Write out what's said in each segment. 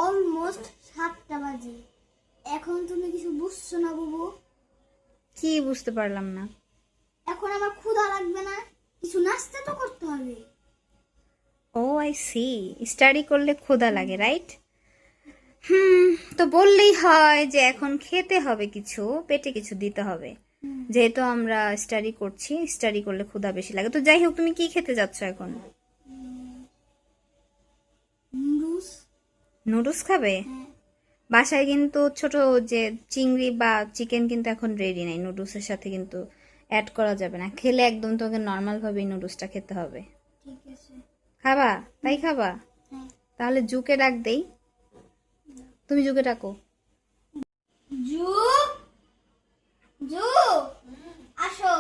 Almost 7টা বাজে। এখন তুমি কিছু বুঝছো না বুবু? কি বুঝতে পারলাম না। এখন আমার ক্ষুধা লাগবে না, কিছু নাস্তা তো করতে হবে। ও আই সি, স্টাডি করলে ক্ষুধা লাগে, রাইট? তো বললেই হয় যে এখন খেতে হবে, কিছু পেটে কিছু দিতে হবে। যেহেতু আমরা স্টাডি করছি, স্টাডি করলে ক্ষুধা বেশি লাগে। তো যাই হোক, তুমি কি খেতে যাচ্ছ এখন? নুডলস। নুডলস খাবে? হ্যাঁ। বাসায় কিন্তু ছোট যে চিংড়ি বা চিকেন কিন্তু এখন রেডি নাই, নুডলসের সাথে কিন্তু অ্যাড করা যাবে না। খেলে একদম তোকে নর্মাল ভাবে নুডলসটা খেতে হবে। ঠিক আছে। খাবা? তাই খাবা? হ্যাঁ। তাহলে জুকে ডাক দেই। তুমি জুকে ডাকো। জু, জু, আসো।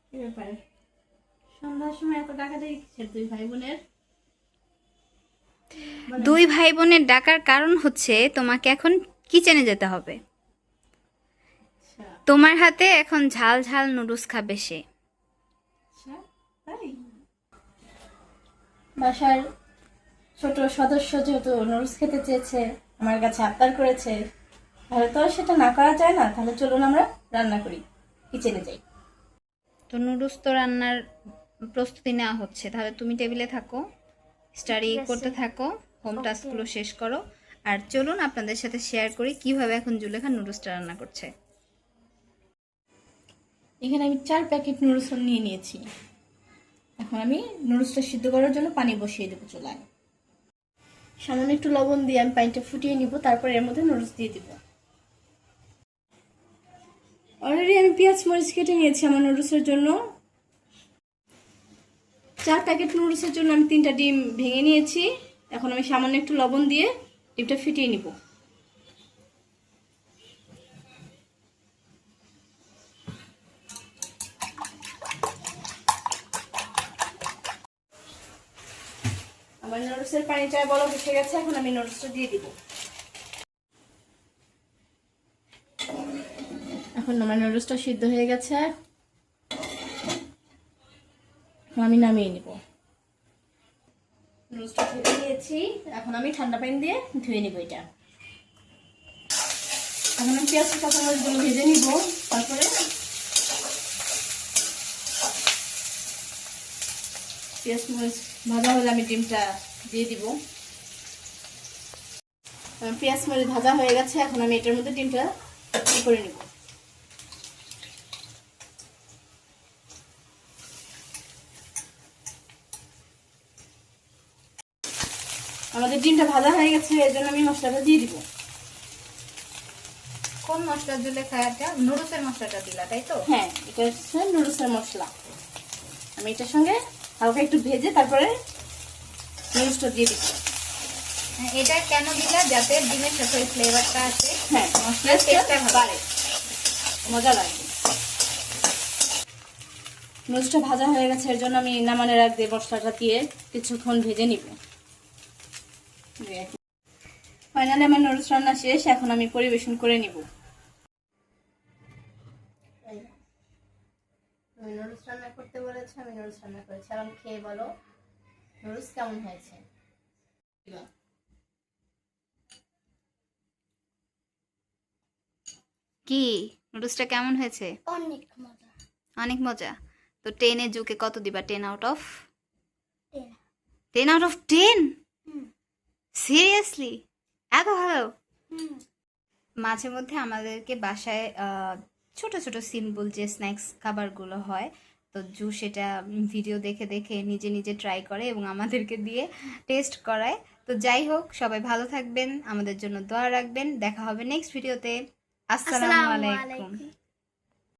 কি ব্যাপার? সন্ধ্যার সময় এত ডাকাডাকি কিসের দুই ভাই বোনের? দুই ভাই বোনের ডাকার কারণ হচ্ছে তোমাকে এখন কিচেনে যেতে হবে। আচ্ছা তোমার হাতে এখন ঝাল ঝাল নুডলস খাবে সে। আচ্ছা, তাই বাসার ছোট সদস্য যেহেতু নুডলস খেতে চেয়েছে, আমার কাছে আবদার করেছে, তাহলে তো আর সেটা না করা যায় না। তাহলে চলুন আমরা রান্না করি, কিচেনে যাই। তো নুডলস তো রান্নার প্রস্তুতি নেওয়া হচ্ছে, তাহলে তুমি টেবিলে থাকো, স্টাডি ঠিক আছে। করতে থাকো, হোম Okay. টাস্কগুলো শেষ করো। আর চলুন আপনাদের সাথে শেয়ার করি কিভাবে এখন জুলেখা নুডলসটা রান্না করছে। এখানে আমি 4 প্যাকেট নুডলস নিয়ে নিয়েছি। এখন আমি নুডলসটা সিদ্ধ করার জন্য পানি বসিয়ে দেবো চুলায়। সামান্য একটু লবণ দিয়ে আমি পানিটা ফুটিয়ে নিব, তারপর এর মধ্যে নুডলস দিয়ে দিব। অলরেডি আমি পেঁয়াজ মরিচ কেটে নিয়েছি আমার নুডলসের জন্য। 4 প্যাকেট নুডলসের জন্য আমি 3টা ডিম ভেঙে নিয়েছি। এখন আমি সামান্য একটু লবণ দিয়ে ডিমটা ফিটিয়ে নিব। আমার নুডলসের পানিটা বলক এসে গেছে, এখন আমি নুডলসটা দিয়ে দিব। এখন আমার নুডলসটা সিদ্ধ হয়ে গেছে, আমি নামিয়ে নিব। নুডলসটা ধুয়ে নিয়েছি, এখন আমি ঠান্ডা পানি দিয়ে ধুয়ে নিব এটা। এখন আমি পেঁয়াজ কাঁচামরিচগুলো ভেজে নিব, তারপরে পেঁয়াজ মরিচ ভাজা হলে আমি ডিমটা দিয়ে দিব। পেঁয়াজ মরিচ ভাজা হয়ে গেছে, এখন আমি এটার মধ্যে ডিমটা করে নিব। আমাদের ডিমটা ভাজা হয়ে গেছে, এর জন্য আমি মশলাটা দিয়ে দিব। কোন মশলা জুলেখা? এটা নুডলসের মশলাটা দিলা, তাই তো? হ্যাঁ, এটা হচ্ছে নুডলসের মশলা। আমি এটার সঙ্গে হালকা একটু ভেজে তারপরে নুডলসটা দিয়ে দিব। এটা কেন দিলা? যাতে ডিমের সাথে ওই ফ্লেভারটা আসে। হ্যাঁ, মশলার টেস্টটা বাড়ে, মজা লাগবে। নুডলসটা ভাজা হয়ে গেছে, এর জন্য আমি নামানোর আগে মশলাটা দিয়ে কিছুক্ষণ ভেজে নিব। ফাইনালি আমার নুডলস রান্না শেষ, এখন আমি পরিবেশন করে নিব। তুমি নুডলস রান্না করতে বলেছো, আমি নুডলস রান্না করেছি। আর আমি খেয়ে বলো নুডলস কেমন হয়েছে। কি, নুডলসটা কেমন হয়েছে? অনেক মজা। অনেক মজা। তো 10-এ জুকে কত দিবা? 10 out of 10। 10 out of 10? Hmm. Seriously? এত ভালো? হুম। মাঝে মধ্যে আমাদেরকে বাসায় ছোট ছোট সিম্পল যে স্ন্যাক্স খাবারগুলো হয়, তো জু সেটা ভিডিও দেখে দেখে নিজে নিজে ট্রাই করে এবং আমাদেরকে দিয়ে টেস্ট করায়। তো যাই হোক, সবাই ভালো থাকবেন, আমাদের জন্য দোয়া রাখবেন। দেখা হবে নেক্সট ভিডিওতে। আসসালামু আসসালামু আলাইকুম। আলাইকুম।